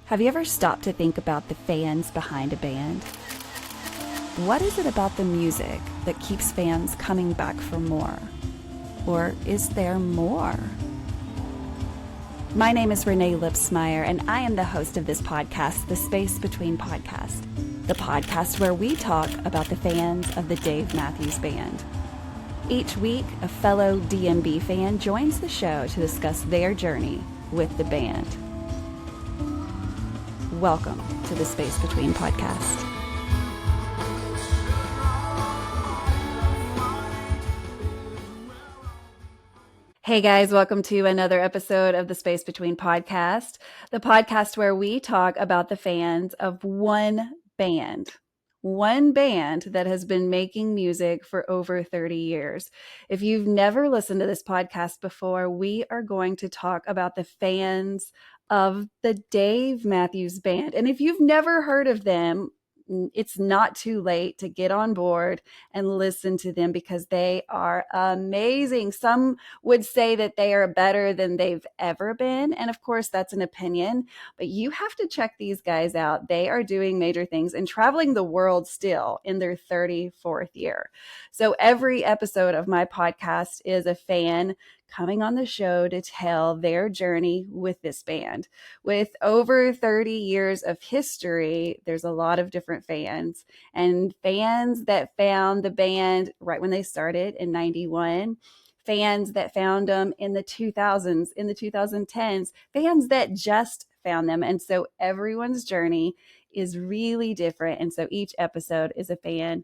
Have you ever stopped to think about the fans behind a band? What is it about the music that keeps fans coming back for more? Or is there more? My name is Renae Lipsmeyer, and I am the host of this podcast, The Space Between Podcast, the podcast where we talk about the fans of the Dave Matthews Band. Each week, a fellow DMB fan joins the show to discuss their journey with the band. Welcome to the Space Between Podcast. Hey guys, welcome to another episode of the Space Between Podcast, the podcast where we talk about the fans of one band that has been making music for over 30 years. If you've never listened to this podcast before, we are going to talk about the fans of the Dave Matthews Band. And if you've never heard of them, it's not too late to get on board and listen to them because they are amazing. Some would say that they are better than they've ever been. And of course, that's an opinion, but you have to check these guys out. They are doing major things and traveling the world still in their 34th year. So every episode of my podcast is a fan coming on the show to tell their journey with this band. With over 30 years of history, there's a lot of different fans, and fans that found the band right when they started in 91, fans that found them in the 2000s, in the 2010s, fans that just found them. And so everyone's journey is really different. And so each episode is a fan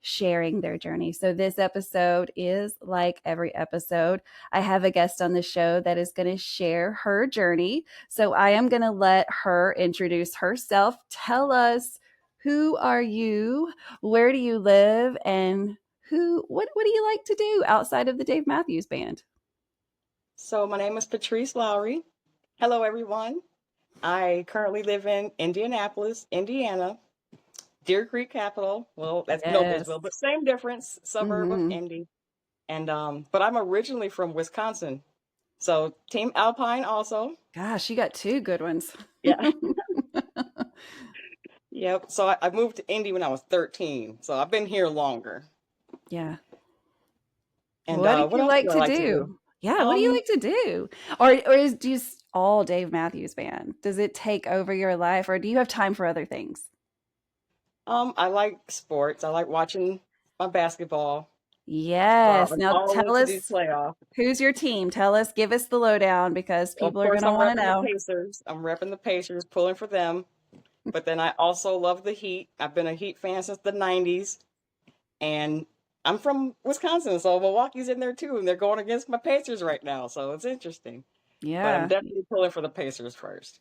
sharing their journey. So this episode is like every episode. I have a guest on the show that is going to share her journey. So I am going to let her introduce herself. Tell us, who are you? Where do you live? And what do you like to do outside of the Dave Matthews Band? So my name is Patrice Lowery. Hello, everyone. I currently live in Indianapolis, Indiana. Deer Creek capital. Well, that's Yes. Noblesville, but same difference, suburb of Indy. And but I'm originally from Wisconsin. So Team Alpine also. Gosh, you got two good ones. Yeah. Yep. So I moved to Indy when I was 13. So I've been here longer. Yeah. And what do you like to like do? Yeah, what do you like to do? Or is just all Dave Matthews Band? Does it take over your life, or do you have time for other things? I like sports. I like watching my basketball. Yes. Now tell us, playoff. who's your team? Tell us, give us the lowdown because people are going to want to know. Pacers. I'm repping the Pacers, pulling for them. But then I also love the Heat. I've been a Heat fan since the 90s. And I'm from Wisconsin, so Milwaukee's in there too. And they're going against my Pacers right now. So it's interesting. Yeah. But I'm definitely pulling for the Pacers first.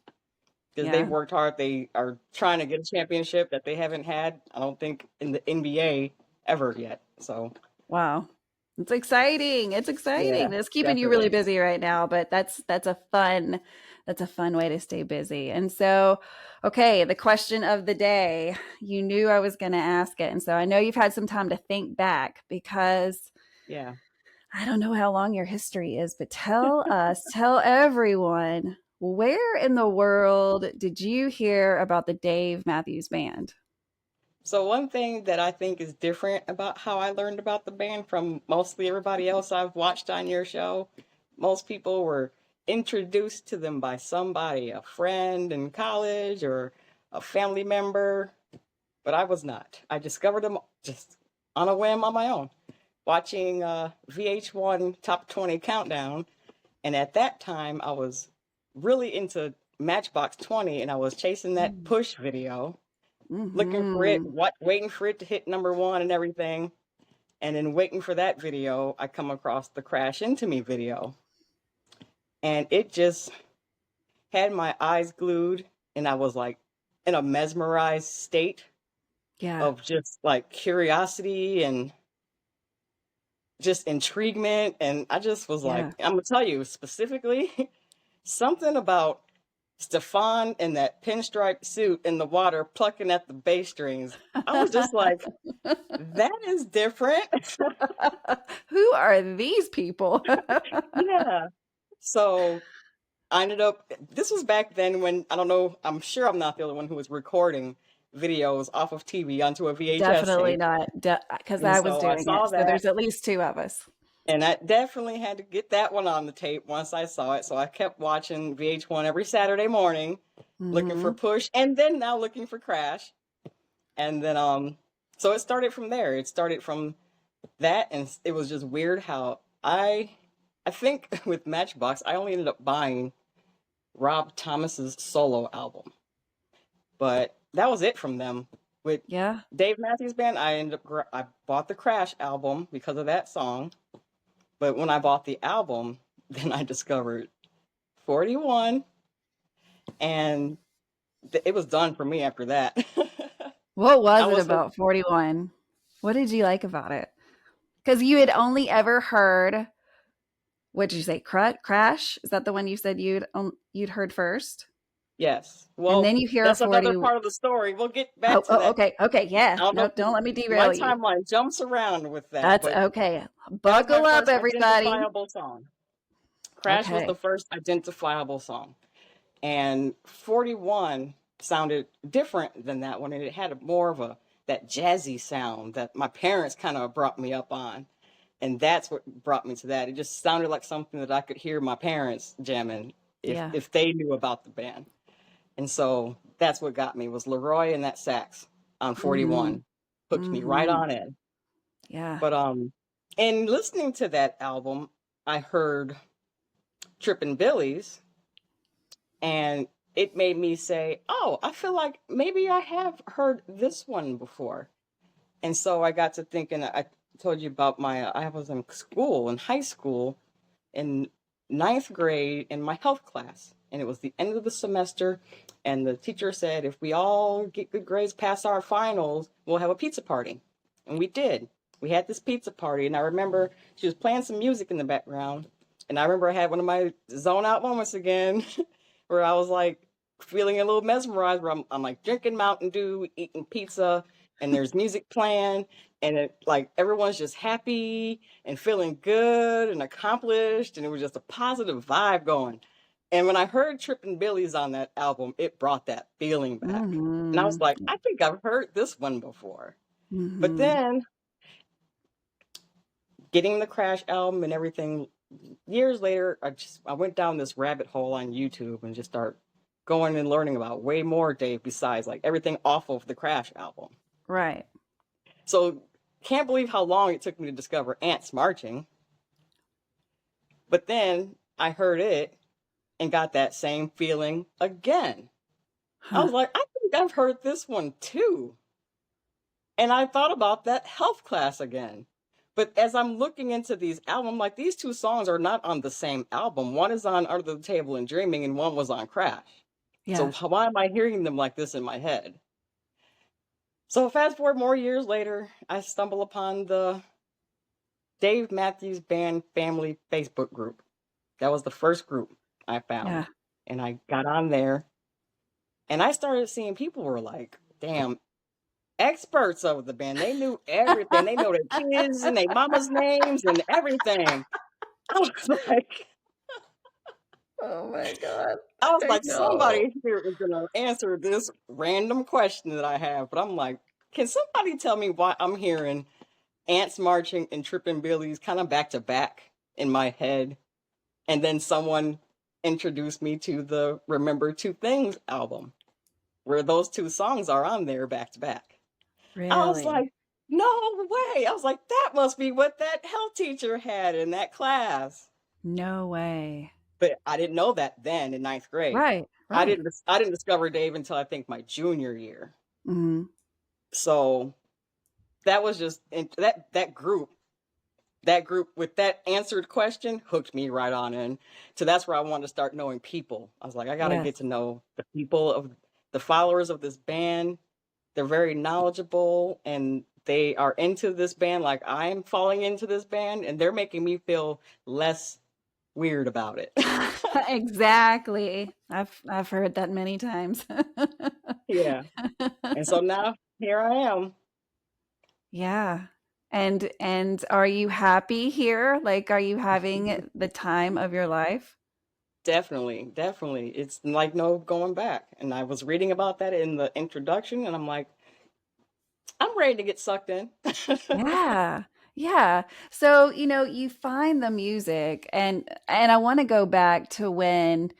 Because they've worked hard. They are trying to get a championship that they haven't had, I don't think, in the NBA ever yet. So wow. It's exciting. It's exciting. Yeah, it's keeping you really busy right now, but that's a fun way to stay busy. And so, okay, the question of the day, you knew I was going to ask it. And so I know you've had some time to think back because I don't know how long your history is, but tell everyone, where in the world did you hear about the Dave Matthews Band? So one thing that I think is different about how I learned about the band from mostly everybody else I've watched on your show, most people were introduced to them by somebody, a friend in college or a family member, but I was not. I discovered them just on a whim on my own, watching VH1 Top 20 Countdown. And at that time, I was really into Matchbox 20, and I was chasing that Push video. Looking for it, waiting for it to hit number one and everything. And then waiting for that video, I come across the Crash Into Me video. And it just had my eyes glued, and I was like in a mesmerized state of just like curiosity and just intriguement. And I just was like, I'm gonna tell you specifically something about Stefan in that pinstripe suit in the water plucking at the bass strings. I was just like, that is different. Who are these people? Yeah. So I ended up, this was back then when, I don't know, I'm sure I'm not the only one who was recording videos off of TV onto a VHS Definitely tape. not, because And I was so I doing saw it. So that, there's at least two of us. and I definitely had to get that one on the tape once I saw it. So I kept watching VH1 every Saturday morning, looking for Hmm. Push, and then now looking for Crash. And then, so it started from there. It started from that, and it was just weird how I think with Matchbox, I only ended up buying Rob Thomas's solo album, but that was it from them. With Yeah. Dave Matthews Band, I bought the Crash album because of that song. But when I bought the album, then I discovered 41, and it was done for me after that. What I was it was about 41? What did you like about it? Because you had only ever heard, what did you say, Crash? Is that the one you said you'd heard first? Yes. And Well, then you hear that's another 40. part of the story. We'll get Oh, back to oh, that. okay. Okay. Yeah. I don't know No, if don't let me my derail you. timeline jumps around with that, That's but okay. that was my Buckle up, first everybody. identifiable song. Crash was the Okay. first identifiable song. And 41 sounded different than that one, and it had more of a that jazzy sound that my parents kind of brought me up on. And that's what brought me to that. It just sounded like something that I could hear my parents jamming Yeah. if they knew about the band. And so that's what got me was Leroy and that sax on Mm-hmm. 41 hooked me right Mm-hmm. on in. Yeah. But in listening to that album, I heard Trippin' Billy's, and it made me say, "Oh, I feel like maybe I have heard this one before." And so I got to thinking. I told you about I was in school in high school in ninth grade in my health class, and it was the end of the semester, and the teacher said, "If we all get good grades, pass our finals, we'll have a pizza party," and we did. We had this pizza party, and I remember she was playing some music in the background, and I remember I had one of my zone out moments again, where I was like feeling a little mesmerized, where I'm like drinking Mountain Dew, eating pizza, and there's music playing, and it like everyone's just happy and feeling good and accomplished, and it was just a positive vibe going. And when I heard Trippin' Billy's on that album, it brought that feeling back. And I was Mm-hmm. like, I think I've heard this one before. But Mm-hmm. then getting the Crash album and everything, years later, I went down this rabbit hole on YouTube and just start going and learning about way more Dave besides like everything off of the Crash album. Right. So can't believe how long it took me to discover Ants Marching. But then I heard it and got that same feeling again. I Huh. was like, I think I've heard this one too. And I thought about that health class again. But as I'm looking into these albums, like these two songs are not on the same album. One is on Under the Table and Dreaming, and one was on Crash. So Yeah. why am I hearing them like this in my head? So fast forward more years later, I stumble upon the Dave Matthews Band Family Facebook group. That was the first group I found. Yeah. And I got on there and I started seeing people were like, damn, experts of the band. They knew everything. They know their kids and their mama's names and everything. I was like, Oh my God. I was I like, know. somebody here is gonna answer this random question that I have. But I'm like, can somebody tell me why I'm hearing Ants Marching and Trippin' Billy's kind of back to back in my head? And then someone introduced me to the Remember Two Things album, where those two songs are on there back to back. I was Really? like, no way. I was like, that must be what that health teacher had in that class. No way. But I didn't know that then in ninth grade. Right. I Right. didn't I didn't discover Dave until I think my junior year. Mm-hmm. So that was just that group with that answered question hooked me right on in. So that's where I wanted to start knowing people. I was like, I got to Yes. get to know the people of the followers of this band. They're very knowledgeable and they are into this band like I'm falling into this band, and they're making me feel less weird about it. Exactly. I've heard that many times. Yeah. And so now here I am. Yeah. And are you happy here? Like, are you having the time of your life? Definitely, definitely. It's like no going back. And I was reading about that in the introduction, and I'm like, I'm ready to get sucked in. Yeah. Yeah. So, you find the music and I want to go back to when,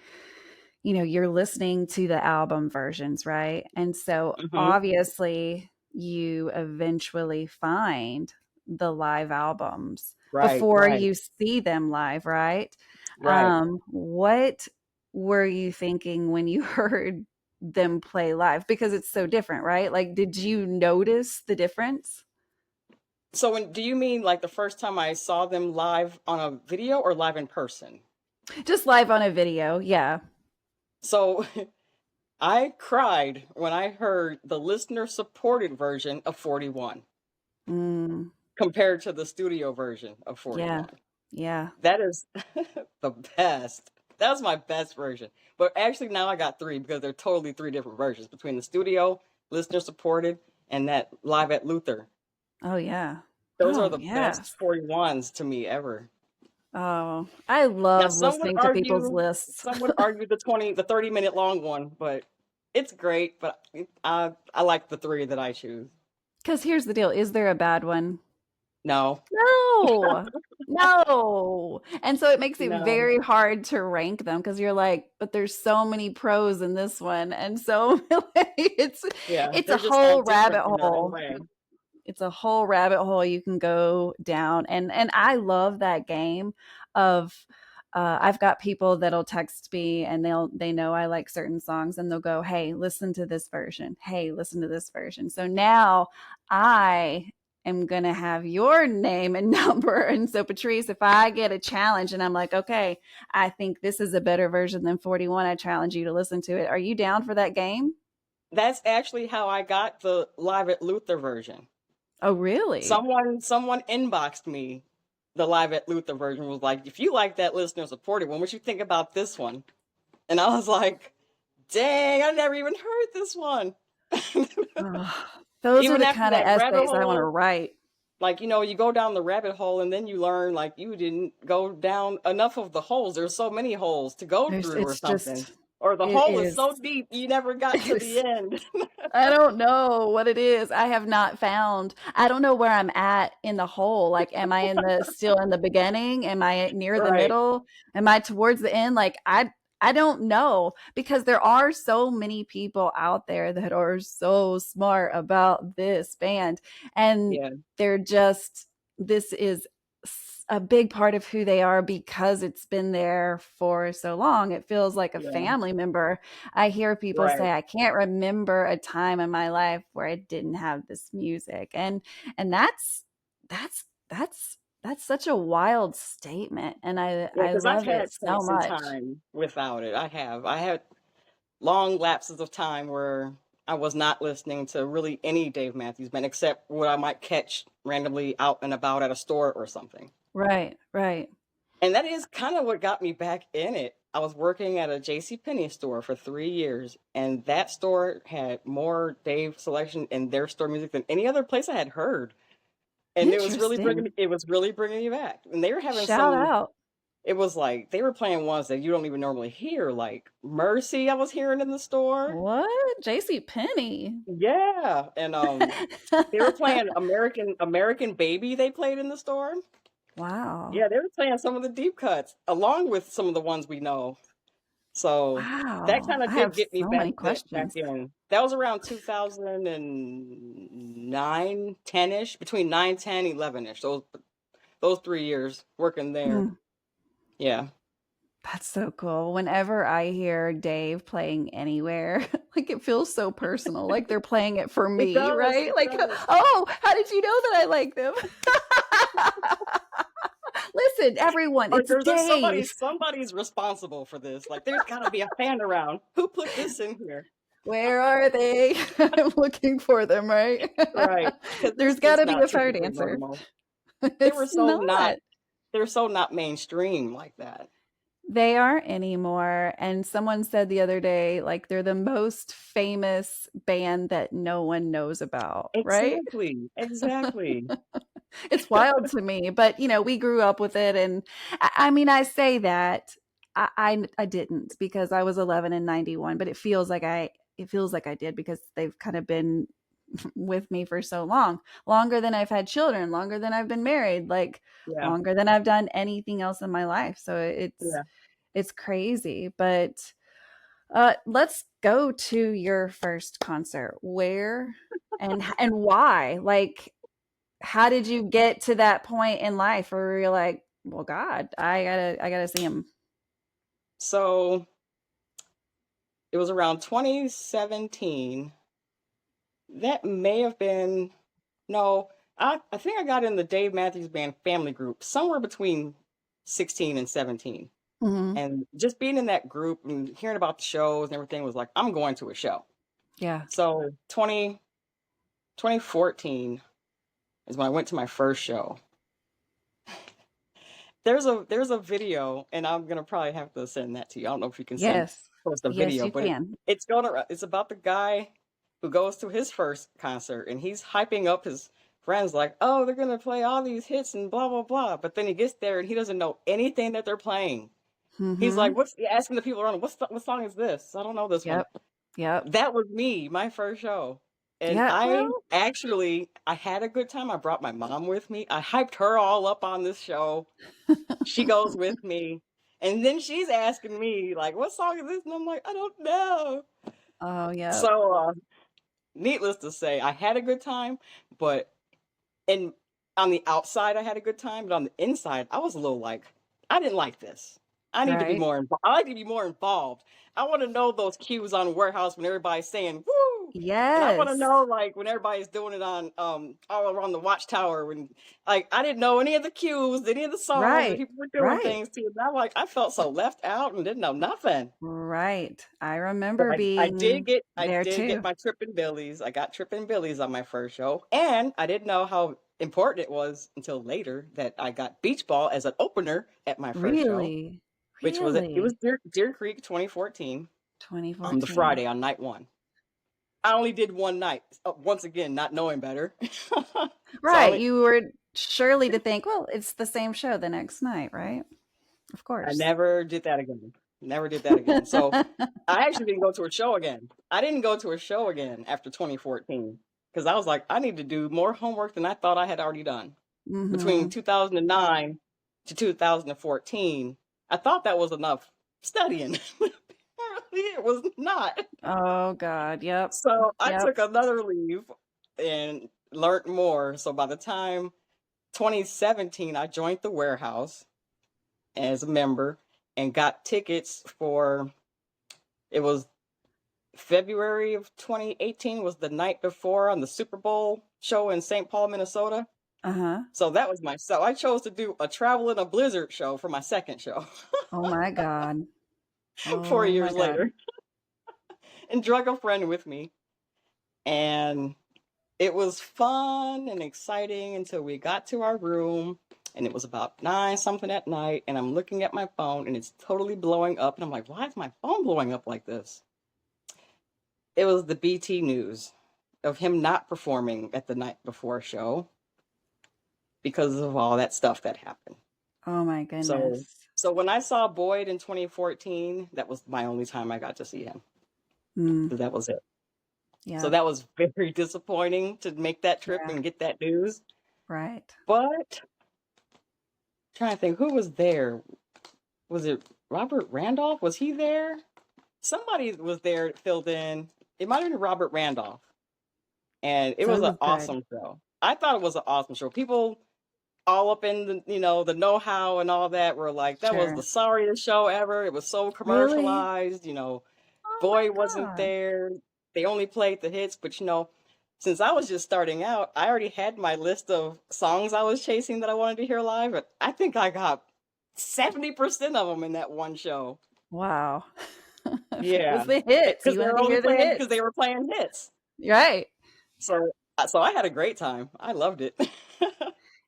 you're listening to the album versions, right? And so Hmm. obviously you eventually find the live albums Right, before right, you see them live, right? right. What were you thinking when you heard them play live? Because it's so different, right? Like, did you notice the difference? So when do you mean like the first time I saw them live on a video or live in person? Just live on a video, yeah. So I cried when I heard the listener supported version of 41 Mm, compared to the studio version of yeah, 41. yeah. That is the best. That was my best version. But actually now I got three because they're totally three different versions between the studio, listener supported, and that live at Luther. Oh, yeah. Those are Oh, the best yes. 41s to me ever. Oh, I Now love listening to people's lists. some would argue the 30-minute long one, but it's great, but I like the three that I choose. Because here's the deal, is there a bad one? No. No. No. And so it makes it No. very hard to rank them because you're like, but there's so many pros in this one. And so it's Yeah, it's a they're just all whole rabbit different in their own hole. way. It's a whole rabbit hole you can go down, and I love that game of I've got people that'll text me and they know I like certain songs and they'll go, hey, listen to this version, hey, listen to this version. So now I am gonna have your name and number. And so, Patrice, if I get a challenge and I'm like, okay, I think this is a better version than 41, I challenge you to listen to it. Are you down for that game? That's actually how I got the Live at Luther version. Oh, really? Someone inboxed me the Live at Luther version, was like, if you like that listener supported one, what you think about this one? And I was like, dang, I never even heard this one. Ugh, those are Even the after kind of that rabbit essays I want to hole, write. like, you go down the rabbit hole and then you learn like you didn't go down enough of the holes. There's so many holes to go There's through or it's something. just Or the it hole is is so deep you never got it to the is end. I don't know what it is. I have not found. I don't know where I'm at in the hole. Like, am I in the still in the beginning? Am I near the Right. middle? Am I towards the end? Like, I don't know because there are so many people out there that are so smart about this band, and Yeah. they're just this is a big part of who they are because it's been there for so long. It feels like a Yeah. family member. I hear people Right. say, I can't remember a time in my life where I didn't have this music. And that's such a wild statement. And Yeah, I because I've love it had so points in much. time without it. I have. I had long lapses of time where I was not listening to really any Dave Matthews Band except what I might catch randomly out and about at a store or something. Right, right. And that is kind of what got me back in it. I was working at a J.C. Penney store for 3 years, and that store had more Dave selection in their store music than any other place I had heard. And Interesting. it was really bringing me back. And they were having Shout some. out. It was like they were playing ones that you don't even normally hear, like Mercy. I was hearing in the store. What? JC Penny. Yeah, and they were playing American Baby. They played in the store. Wow. Yeah, they were playing some of the deep cuts along with some of the ones we know. So that Wow. kind of I did have get me so many back questions. in. That was around 2009, 10-ish, between 9, 10, 11-ish. Those 3 years working there. Hmm. Yeah. That's so cool. Whenever I hear Dave playing anywhere, like it feels so personal, like they're playing it for It me, does. right? It Like, does. oh, how did you know that I like them? Listen, everyone, Like it's there's Dave. somebody's responsible for this. Like there's got to be a fan around. Who put this in here? Where are they? I'm looking for them, right? Right. Because There's it's got just to be not a third typically answer. normal. They were It's so not not. they were so not mainstream like that. They aren't anymore. And someone said the other day, like, they're the most famous band that no one knows about, right? Exactly. Exactly. It's wild to me, but we grew up with it. And I mean, I say that. I didn't because I was 11 in 91, but it feels like I did because they've kind of been with me for so long, longer than I've had children, longer than I've been married, like Yeah. longer than I've done anything else in my life. So Yeah. it's crazy. But let's go to your first concert. Where and why? Like, how did you get to that point in life where you're like, well, God, I gotta see him? So it was around 2017. That may have been, no, I think I got in the Dave Matthews Band family group somewhere between 16 and 17. Hmm. And just being in that group and hearing about the shows and everything was like, I'm going to a show. Yeah. So 2014 is when I went to my first show. There's a video, and I'm gonna probably have to send that to you. I don't know if you can send Yes. post a Yes, video, you but can. it's about the guy who goes to his first concert, and he's hyping up his friends like, oh, they're gonna play all these hits and blah blah blah. But then he gets there and he doesn't know anything that they're playing. He's like, Hmm. what's asking the people around him, what song is this? I don't know this one. Yep. Yep. That was me, my first show. And Yeah. Well, I had a good time. I brought my mom with me. I hyped her all up on this show. She goes with me. And then she's asking me, like, what song is this? And I'm like, I don't know. oh, yep. So, needless to say, I had a good time, but and on the outside I had a good time, but on the inside I was a little like, I didn't like this. I need to be Right. more involved. I like to be more involved. I want to know those cues on Warehouse when everybody's saying woo. And I want to Yes. know like when everybody's doing it on all around the watchtower when like I didn't know any of the cues, any of the songs that Right. people were doing Right. things to. And I'm like, I felt so left out and didn't know nothing. Right. I But remember I being there did get too. my Trippin' Billies. I got Trippin' Billies on my first show, and I didn't know how important it was until later that I got Beach Ball as an opener at my first show, Really? which was it was Really? Deer Creek 2014 on the 2014. Friday on night one. I only did one night. Once again, not knowing better. So Right. You were surely to think, well, it's the same show the next night, right? Of I course. never did that again. Never did that again. So I actually didn't go to a show again. I didn't go to a show again after 2014 because I was like, I need to do more homework than I thought I had already done. Between Hmm. 2009 to 2014, I thought that was enough studying. Apparently, it was not. Oh God. Yep. So I Yep. took another leave and learned more. So by the time 2017, I joined the Warehouse as a member and got tickets for it was February of 2018 was the night before on the Super Bowl show in St. Paul, Minnesota. Uh-huh. So that was so I chose to do a travel in a blizzard show for my second show Oh my God. 4 Oh my years God. later and drug a friend with me. And it was fun and exciting until we got to our room and it was about 9 something at night and I'm looking at my phone and it's totally blowing up and I'm like, why is my phone blowing up like this? It was the BT news of him not performing at the night before show because of all that stuff that happened. Oh my So goodness. so when I saw Boyd in 2014, that was my only time I got to see him. Mm, So that was it. So yeah. that was very disappointing to make that trip Yeah. and get that news. Right. But trying to think who was there. Was it Robert Randolph? Was he there? Somebody was there that filled in. It might have been Robert Randolph. And it was an Sounds good. awesome show. I thought it was an awesome show. People all up in the the know-how and all that were like, that was the Sure. sorriest show ever. It was so Really? commercialized, Oh my Boy wasn't God. there. They only played the hits, but since I was just starting out, I already had my list of songs I was chasing that I wanted to hear live, but I think I got 70% of them in that one show. Wow. It was Yeah. the hits. Because You they wanted were to only hear the playing because they hits. were playing hits. Right. So I had a great time. I loved it.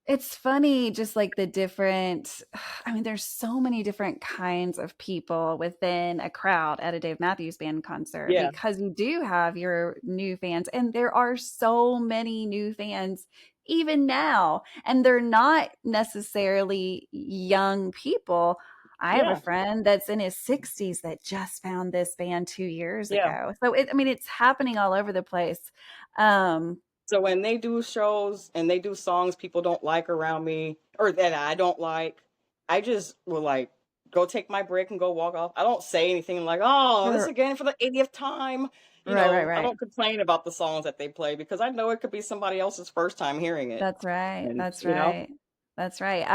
It's funny, just like the different, I mean, there's so many different kinds of people within a crowd at a Dave Matthews Band concert Yeah. because you do have your new fans, and there are so many new fans even now, and they're not necessarily young people. I have a Yeah. friend that's in his 60s that just found this band 2 years Yeah. ago. So I mean, it's happening all over the place. Um, So when they do shows and they do songs people don't like around me or that I don't like, I just will like go take my break and go walk off. I don't say anything like, "Oh, this r- again for the 80th time." right, right, I right. don't complain about the songs that they play because I know it could be somebody else's first time hearing it. That's right. And, That's right. That's right.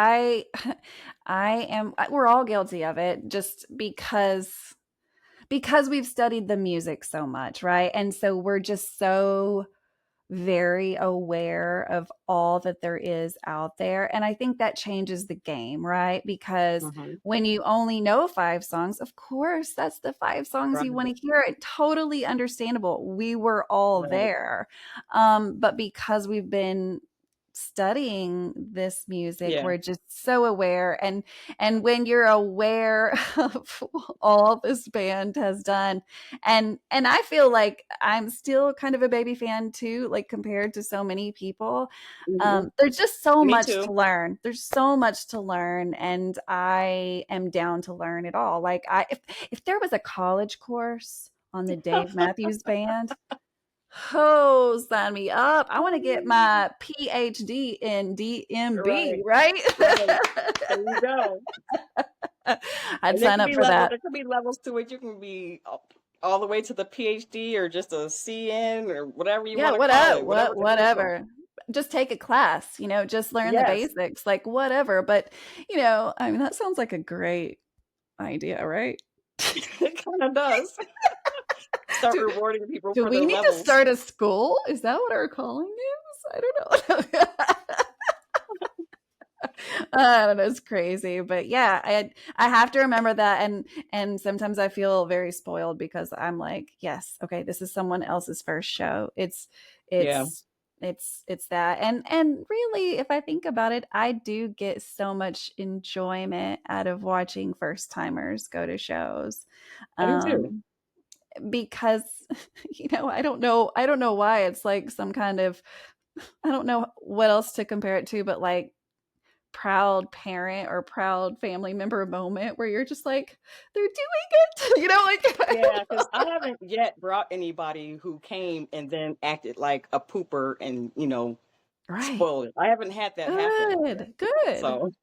I we're all guilty of it just because we've studied the music so much, right? And so we're just so very aware of all that there is out there. And I think that changes the game, right? Because Mhm. when you only know five songs, of course, that's the five songs Right, you want to hear. It totally understandable. We were all right. there. But because we've been studying this music, Yeah, we're just so aware. And when you're aware of all this band has done, and I feel like I'm still kind of a baby fan too, like compared to so many people. mhm. There's just so Me much too. to learn. There's so much to learn, and I am down to learn it all. Like if there was a college course on the Dave Matthews Band, oh, sign me up. I want to get my PhD in DMB, Right, right? right. There you go. I'd And there sign could up be for levels. that. There could be levels to it. You can be all the way to the PhD or just a CN or whatever you Yeah, want to call it, whatever credential. whatever. Just take a class, just learn the Yes, basics, like whatever. But, I mean, that sounds like a great idea, right? it kind of does. Start do, rewarding people do for we their need to levels. start a school? Is that what our calling is? I don't know. I don't know, it's crazy, but yeah, I have to remember that, and sometimes I feel very spoiled because I'm like, yes, okay, this is someone else's first show. Yeah, It's it's that, and really, if I think about it, I do get so much enjoyment out of watching first timers go to shows, I do too. um, because I don't know why it's like some kind of I don't know what else to compare it to, but like proud parent or proud family member moment where you're just like, they're doing it, like I don't Yeah, because I haven't yet brought anybody who came and then acted like a pooper and right. spoiled it. I haven't had that happen yet. Good, good, So good.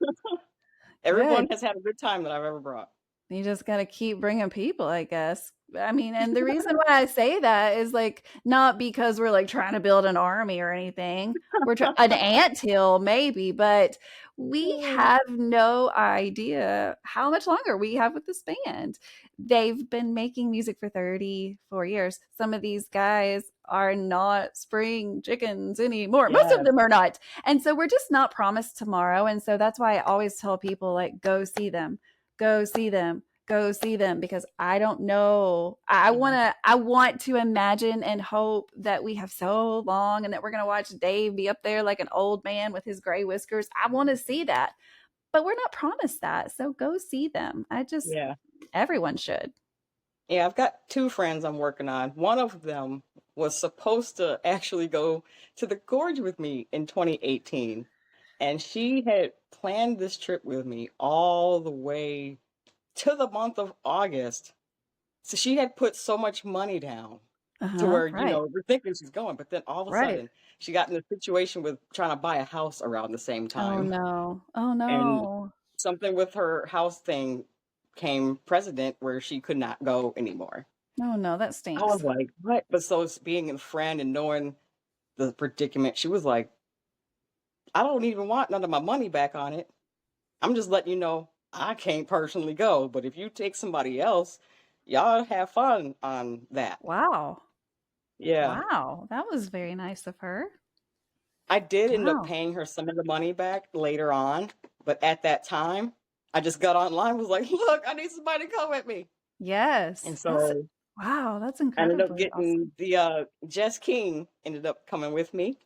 everyone has had a good time that I've ever brought. You just got to keep bringing people, I guess. I mean, and the reason why I say that is like not because we're like trying to build an army or anything. An anthill, maybe, but we have no idea how much longer we have with this band. They've been making music for 34 years. Some of these guys are not spring chickens anymore. Most of Yes. them are not. And so we're just not promised tomorrow. And so that's why I always tell people, like, go see them, go see them, go see them, because I don't know. I want to imagine and hope that we have so long and that we're going to watch Dave be up there like an old man with his gray whiskers. I want to see that, but we're not promised that. So go see them. Yeah. Everyone should. Yeah, I've got two friends I'm working on. One of them was supposed to actually go to the gorge with me in 2018. And she had planned this trip with me all the way to the month of August. So she had put so much money down to Uh-huh. where, Right. we're thinking she's going, but then all of a Right. sudden she got in a situation with trying to buy a house around the same Oh time. no. Oh And no. something with her house thing came president where she could not go anymore. Oh no, that I was stinks. like, what? But so it's being a friend and knowing the predicament, she was like, I don't even want none of my money back on it. I'm just letting you know I can't personally go, but if you take somebody else, y'all have fun on that. Wow. Yeah. Wow. That was very nice of her. I did end up Wow. paying her some of the money back later on, but at that time, I just got online, was like, look, I need somebody to come with me. And Yes. so Wow, that's I ended up incredibly getting awesome. the Jess King ended up coming with me,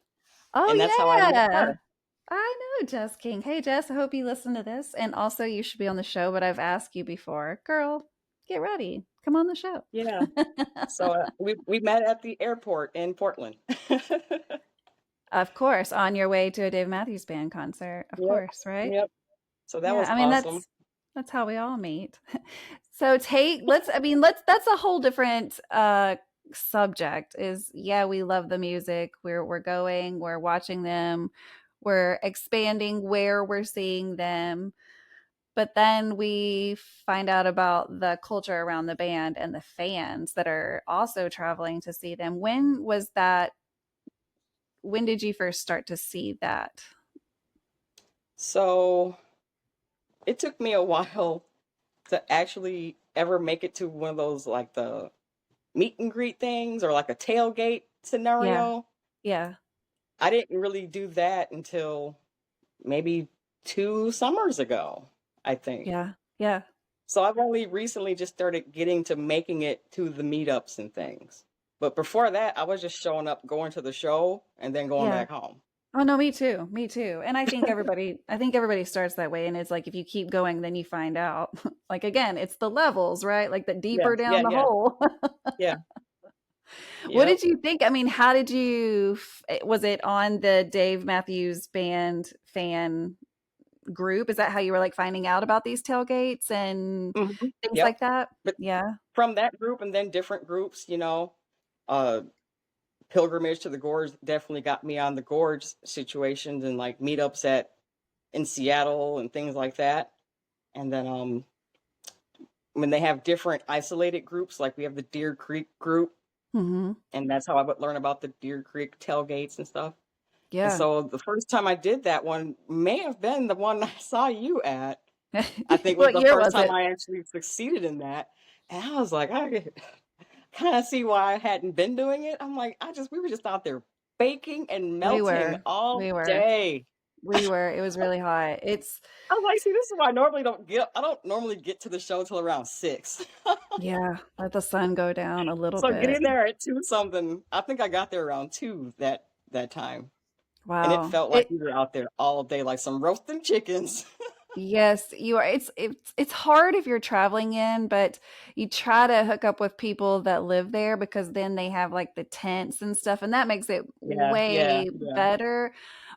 Oh, and that's how I met yeah. her. I know Jess King. Hey, Jess, I hope you listen to this. And also, you should be on the show, but I've asked you before. Girl, get ready. Come on the show. Yeah. So we met at the airport in Portland. Of course, on your way to a Dave Matthews Band concert. Of Yep. course, right? Yep. So that Yeah, was I mean, awesome. That's how we all meet. So let's that's a whole different subject is yeah, we love the music. We're going, we're watching them, we're expanding where we're seeing them. But then we find out about the culture around the band and the fans that are also traveling to see them. When did you first start to see that? So it took me a while to actually ever make it to one of those like the meet and greet things or like a tailgate Yeah. scenario. Yeah. I didn't really do that until maybe 2 summers ago, I think. Yeah. Yeah. So I've only recently just started getting to making it to the meetups and things. But before that, I was just showing up, going to the show, and then going Yeah. back home. Oh no, me too. Me too. And I think everybody starts that way and it's like if you keep going then you find out. Like again, it's the levels, right? Like the Yeah, deeper down yeah, the yeah, hole. yeah, What yep. did you think? I mean, how did you was it on the Dave Matthews Band fan group? Is that how you were like finding out about these tailgates and things Yep. like that? But Yeah. from that group and then different groups, uh, pilgrimage to the gorge definitely got me on the gorge situations and like meetups at in Seattle and things like that. And then when they have different isolated groups, like we have the Deer Creek group, Mhm. and that's how I would learn about the Deer Creek tailgates and stuff. And Yeah. so the first time I did that one may have been the one I saw you at. I think was What the year first was time it? I actually succeeded in that. And I was like, I kind of see why I hadn't been doing it. I'm like, we were just out there baking and We melting were. all We were. day. We were. It was really hot. It's I was like, see, this is why I don't normally get to the show till around 6. yeah, let the sun go down a little So bit. getting there at 2 something, I think I got there around 2 that time. And it Wow. felt like we were out there all day like some roasting chickens. Yes, you are. It's hard if you're traveling in, but you try to hook up with people that live there because then they have like the tents and stuff, and that makes it Yeah, yeah, way yeah, better.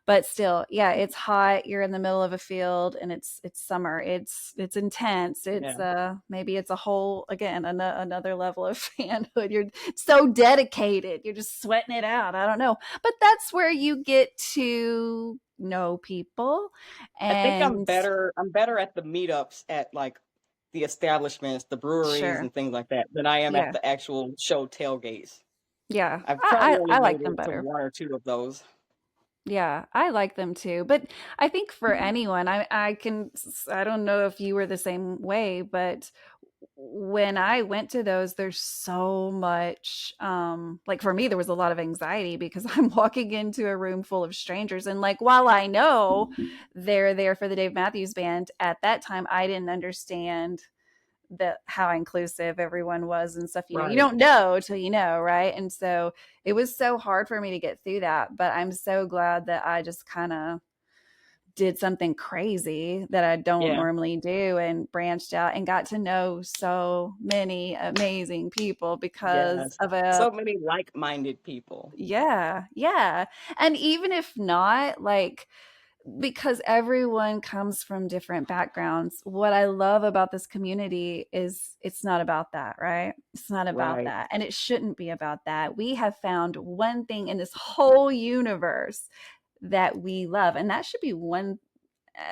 But still, yeah, it's hot. You're in the middle of a field, and it's summer. It's intense. It's yeah. maybe it's a whole again another level of fanhood. You're so dedicated. You're just sweating it out. I don't know, but that's where you get to know people I think and I'm better at the meetups at like the establishments, the breweries sure. and things like that than I am at Yeah. the actual show tailgates. Yeah. I've probably I only I made like them it to better. 1 or 2 of those. Yeah, I like them too. But I think for anyone, I don't know if you were the same way, but when I went to those, there's so much like for me there was a lot of anxiety because I'm walking into a room full of strangers and like while I know they're there for the Dave Matthews Band, at that time I didn't understand that how inclusive everyone was and stuff. You Right. don't know till you know, right? And so it was so hard for me to get through that, but I'm so glad that I just kind of did something crazy that I don't Yeah. normally do and branched out and got to know so many amazing people because Yes. of a So many like-minded people. yeah, yeah. And even if not, like because everyone comes from different backgrounds. What I love about this community is it's not about that, right? It's not about Right. that. And it shouldn't be about that. We have found one thing in this whole universe that we love, and that should be one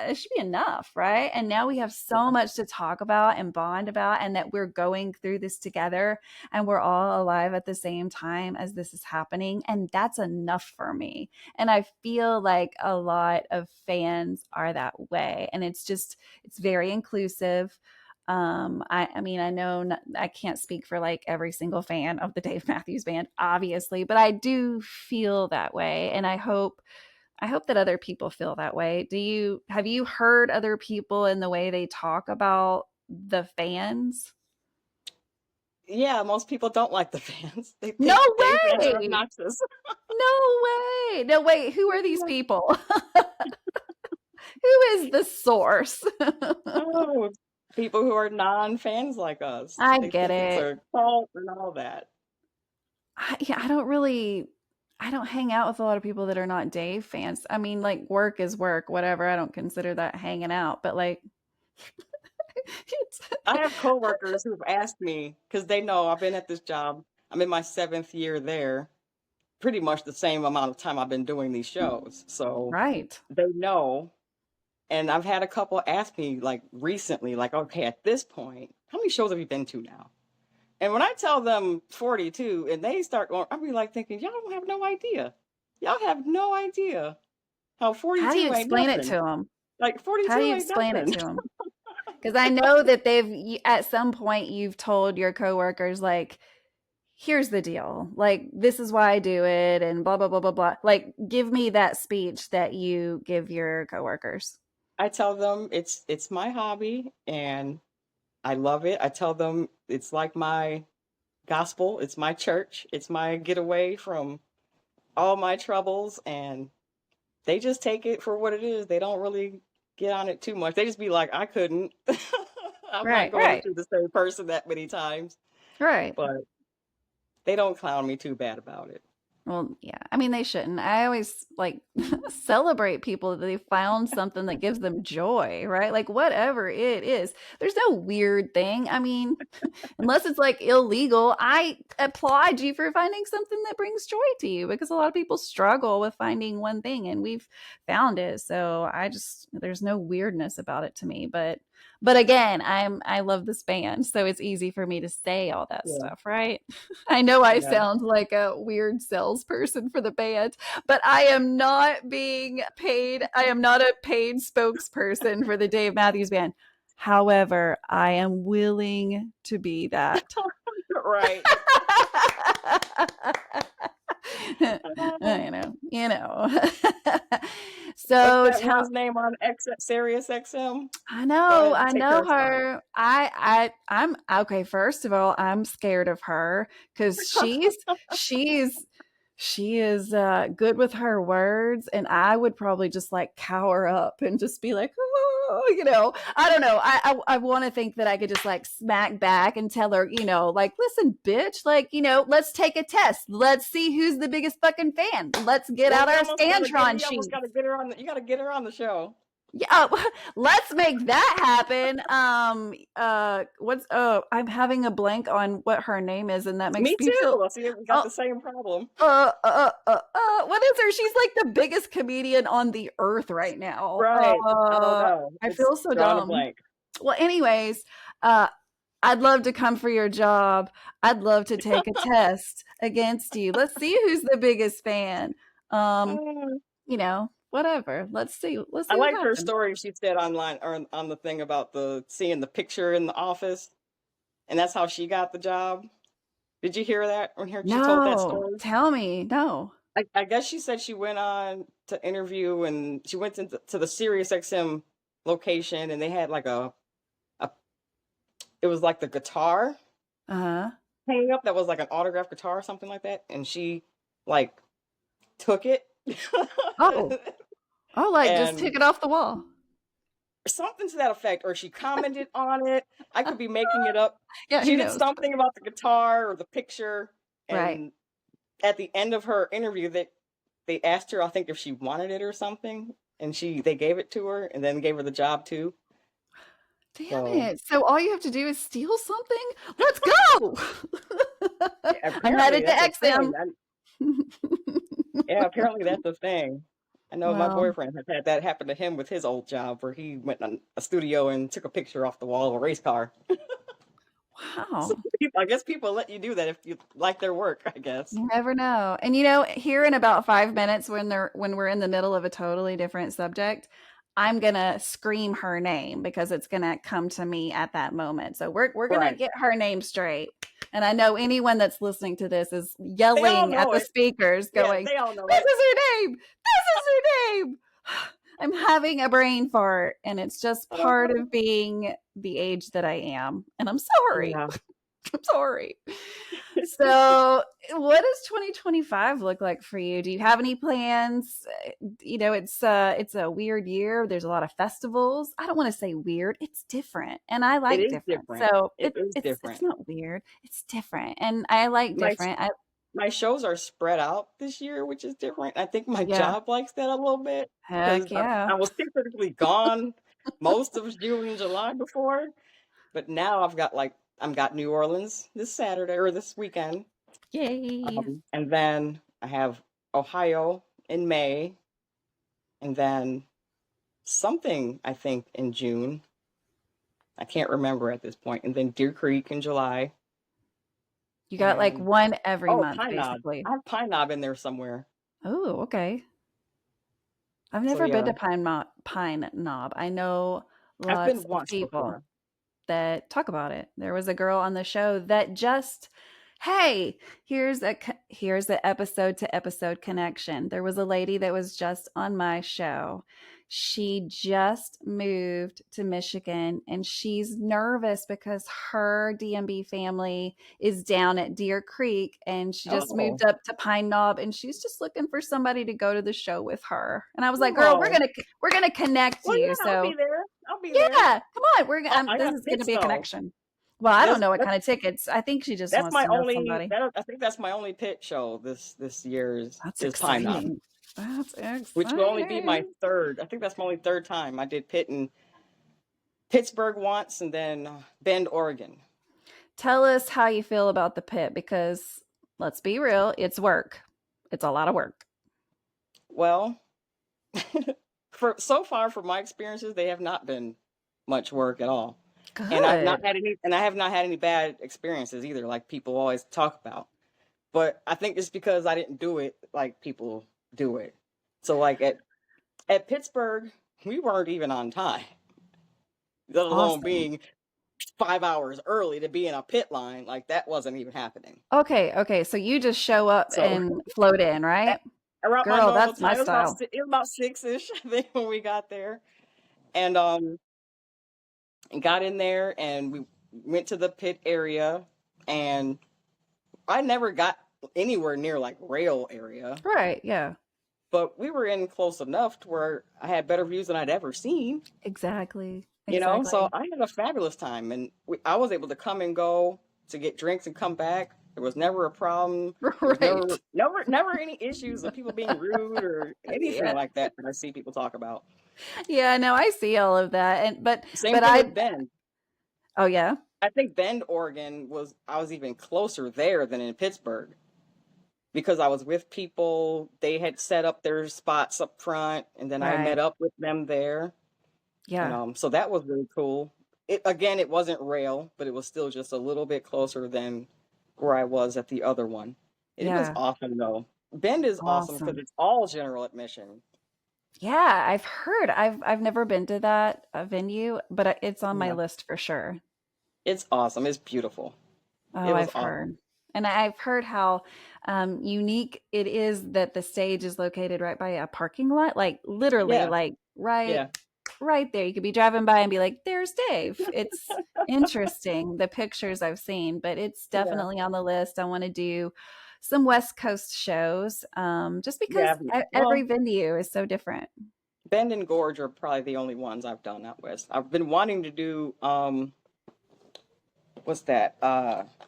it should be enough, right? And now we have so Yeah. much to talk about and bond about, and that we're going through this together and we're all alive at the same time as this is happening. And that's enough for me. And I feel like a lot of fans are that way. And it's very inclusive. I mean, I know I can't speak for like every single fan of the Dave Matthews Band, obviously, but I do feel that way. And I hope that other people feel that way. Have you heard other people in the way they talk about the fans? Yeah, most people don't like the fans. They No think Dave fans are way. obnoxious. No way. No, wait, who are these people? Who is the source? Oh, people who are non-fans like us. I They get think it's it. a cult and all that. Yeah, I don't hang out with a lot of people that are not Dave fans. I mean, like work is work, whatever. I don't consider that hanging out, but like I have coworkers who've asked me because they know I've been at this job. I'm in my 7th year there, pretty much the same amount of time I've been doing these shows. So Right. they know. And I've had a couple ask me like recently, like, okay, at this point, how many shows have you been to now? And when I tell them 42 and they start going, I'll be like thinking, y'all don't have no idea. Y'all have no idea how How do you 42 ain't explain it to nothing. them? Like How do 42 you ain't explain it nothing. to them? Because I know that at some point, you've told your coworkers, like, here's the deal. Like, this is why I do it, and blah, blah, blah, blah, blah. Like, give me that speech that you give your coworkers. I tell them it's my hobby and I love it. I tell them it's like my gospel, it's my church, it's my getaway from all my troubles, and they just take it for what it is. They don't really get on it too much. They just be like, I couldn't. I'm not Right, going right, through the same person that many times, right. but they don't clown me too bad about it. Well, yeah. I mean, they shouldn't. I always like celebrate people that they found something that gives them joy, right? Like, whatever it is. There's no weird thing. I mean, unless it's like illegal, I applaud you for finding something that brings joy to you, because a lot of people struggle with finding one thing, and we've found it. So there's no weirdness about it to me. But again, I love this band, so it's easy for me to say all that Yeah, stuff, right? I know I yeah. sound like a weird salesperson for the band, but I am not being paid. I am not a paid spokesperson for the Dave Matthews Band. However, I am willing to be that. Right. You know. What's So that tell one's name on Sirius XM? Go I ahead and I take know her spot. her. I'm okay. First of all, I'm scared of her because she's she is good with her words, and I would probably just like cower up and just be like, oh, I don't know. I want to think that I could just like smack back and tell her, like, listen, bitch, like, let's take a test. Let's see who's the biggest fucking fan. Let's get Well, out our Scantron you almost sheets. gotta get her on you gotta get her on the show. Yeah, let's make that happen. What's I'm having a blank on what her name is, and that makes Me me feel too. I see we got oh the same problem. what is her? She's like the biggest comedian on the earth right now. Right. I don't know. I It's feel so drawing a dumb. blank. Well, anyways, uh I'd love to come for your job. I'd love to take a test against you. Let's see who's the biggest fan. Um, Uh, whatever. Let's I see what liked her happens. story she said online or on the thing about the seeing the picture in the office, and that's how she got the job. Did you hear that when she told that No, story? tell me. No. I guess she said she went on to interview and she went to the Sirius XM location and they had like a it was like the guitar Uh-huh. hanging up that was like an autographed guitar or something like that, and she like took it Oh. Oh, like, just and took it off the wall. something to that effect, or she commented on it. I could be making it up. Yeah, She who did knows? something about the guitar or the picture, Right. and at the end of her interview, they asked her, I think, if she wanted it or something, and they gave it to her, and then gave her the job too. Damn So it. So all you have to do is steal something? Let's go. yeah, I'm apparently headed to that's a XM. thing. Yeah, apparently that's a thing. I know my Well, boyfriend has had that happen to him with his old job, where he went on a studio and took a picture off the wall of a race car. So wow. I guess people let you do that if you like their work, I guess. You never know. And here in about 5 minutes, when we're in the middle of a totally different subject, I'm gonna scream her name because it's gonna come to me at that moment. So we're gonna Right. get her name straight. And I know anyone that's listening to this is They all yelling at know the it. speakers, Yeah, going, they all know "This it. is her name! This is her name!" I'm having a brain fart, and it's just part of being the age that I am. And I'm sorry. Yeah. I'm sorry. So, what does 2025 look like for you? Do you have any plans? It's a weird year. There's a lot of festivals. I don't want to say weird. It's different, and I It like is different. different. So It is it's different. not weird. It's different, and I like My different. my shows are spread out this year, which is different. I think my Yeah, job likes that a little bit because heck yeah. I was typically gone most of June and July before. But now I've got New Orleans this Saturday or this weekend. Yay. And then I have Ohio in May, and then something I think in June. I can't remember at this point. And then Deer Creek in July. You got like And one every oh, month, Pine Knob. basically. I have Pine Knob in there somewhere. Oh, okay. I've So never been yeah, to Pine Knob. I know I've lots been of once people before. that talk about it. There was a girl on the show that just, hey, here's the episode to episode connection. There was a lady that was just on my show. She just moved to Michigan and she's nervous because her DMB family is down at Deer Creek and she just Oh, moved up to Pine Knob and she's just looking for somebody to go to the show with her. And I was like, "Girl, oh. we're going to connect Well, you." yeah, I'll So, be there. I'll be there. yeah, come on. Oh, I This have is going to pits be a though. connection. Well, I don't There's know what kind of tickets. I think she just that's wants my to know only. somebody. That, I think that's my only pit show this year That's is Pine Knob, exciting. That's which will only be my exciting. third. I think that's my only third time. I did pit in Pittsburgh once, and then Bend, Oregon. Tell us how you feel about the pit because let's be real, it's work. It's a lot of work. Well, for so far from my experiences, they have not been much work at all. Good. And I have not had any bad experiences either, like people always talk about. But I think it's because I didn't do it like people do it. So like at Pittsburgh, we weren't even on time, let alone Awesome. being 5 hours early to be in a pit line. Like that wasn't even happening. Okay. So you just show up So and float in, at, right? around my Girl, normal that's my time, style. it was about 6-ish, I think, when we got there, and got in there and we went to the pit area, and I never got anywhere near like rail area, Right. Yeah. but we were in close enough to where I had better views than I'd ever seen. Exactly. You know, so Exactly. I had a fabulous time, and I was able to come and go to get drinks and come back. There was never a problem. There was Right. never any issues of people being rude or anything Yeah. like that that I see people talk about. Yeah, no, I see all of that. And Same but thing I with Bend. oh yeah. I think Bend, Oregon I was even closer there than in Pittsburgh because I was with people. They had set up their spots up front, and then I met Right. up with them there. And Yeah. so that was really cool. It wasn't rail, but it was still just a little bit closer than where I was at the other one. It was Yeah. awesome though. Bend is awesome because Awesome. it's all general admission. Yeah, I've heard. I've never been to that venue, but it's on my Yeah, list for sure. it's awesome. It's beautiful. Oh, It was I've awesome. heard. And I've heard how unique it is that the stage is located right by a parking lot, like literally Yeah, like yeah, right there. You could be driving by and be like, "There's Dave." It's interesting the pictures I've seen, but it's yeah, definitely on the list. I want to do some West Coast shows just because yeah. every Well, venue is so different. Bend and Gorge are probably the only ones I've done out west. I've been wanting to do what's that?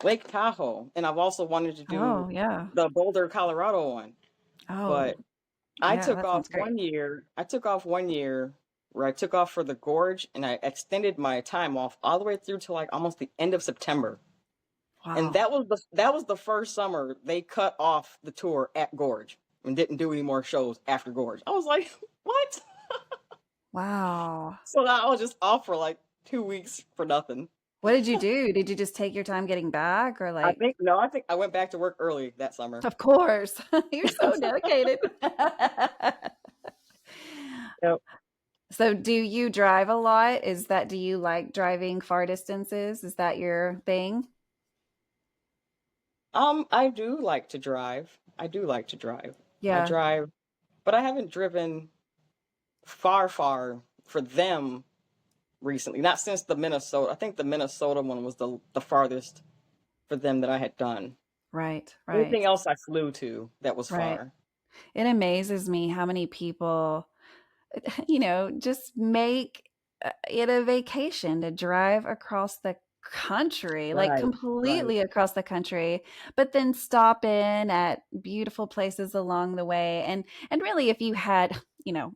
Lake Tahoe, and I've also wanted to do Oh, yeah. the Boulder, Colorado one. Oh, But I yeah, took that off sounds great. one year. I took off one year where I took off for the Gorge, and I extended my time off all the way through to like almost the end of September. And Wow. that was the first summer they cut off the tour at Gorge and didn't do any more shows after Gorge. I was like, what? Wow. So I was just off for like 2 weeks for nothing. What did you do? Did you just take your time getting back or like I think I went back to work early that summer. of course. You're so dedicated. Yep. So do you drive a lot? Do you like driving far distances? Is that your thing? I do like to drive. I do like to drive. I Yeah, drive, but I haven't driven far for them recently. Not since the Minnesota. I think the Minnesota one was the farthest for them that I had done. right, right, Anything else I flew to that was right. far. It amazes me how many people, just make it a vacation to drive across the country, like Right, right, completely across the country, but then stop in at beautiful places along the way. And really, if you had,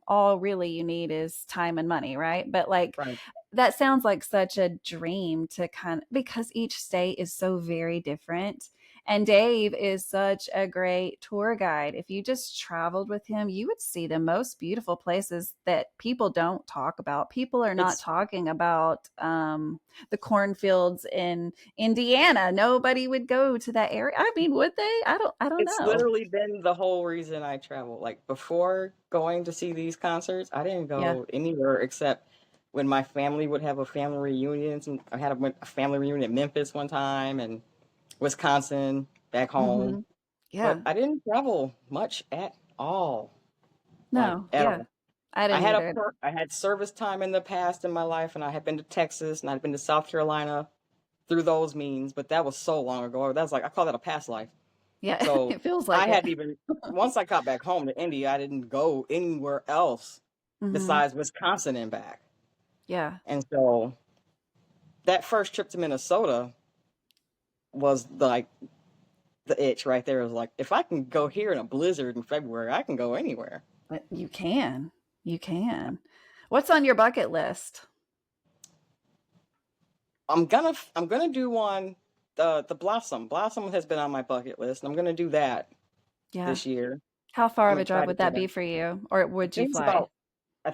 all really you need is time and money, right? But like right. that sounds like such a dream to kind of, because each state is so very different. And Dave is such a great tour guide. If you just traveled with him, you would see the most beautiful places that people don't talk about. People are not It's talking about the cornfields in Indiana. Nobody would go to that area. I mean, would they? I don't it's know. literally been the whole reason I travel. Like before going to see these concerts, I didn't Yeah. go anywhere except when my family would have a family reunion. I had a family reunion in Memphis one time and Wisconsin back home. Mhm. Yeah. But I didn't travel much at all, like No. at Yeah. all. I didn't either. I had service time in the past in my life, and I had been to Texas and I'd been to South Carolina through those means, but that was so long ago. That was like I call that a past life. Yeah, So it feels I like it. hadn't even once I got back home to India, I didn't go anywhere else Mhm. besides Wisconsin and back. Yeah. And so that first trip to Minnesota was like the itch right there. It was like if I can go here in a blizzard in February, I can go anywhere. But you can. You can. What's on your bucket list? I'm gonna do one. The Blossom. Blossom has been on my bucket list, and I'm gonna do that Yeah. this year. How far I'm of a drive excited would for that that. be for you? Or I would you think fly?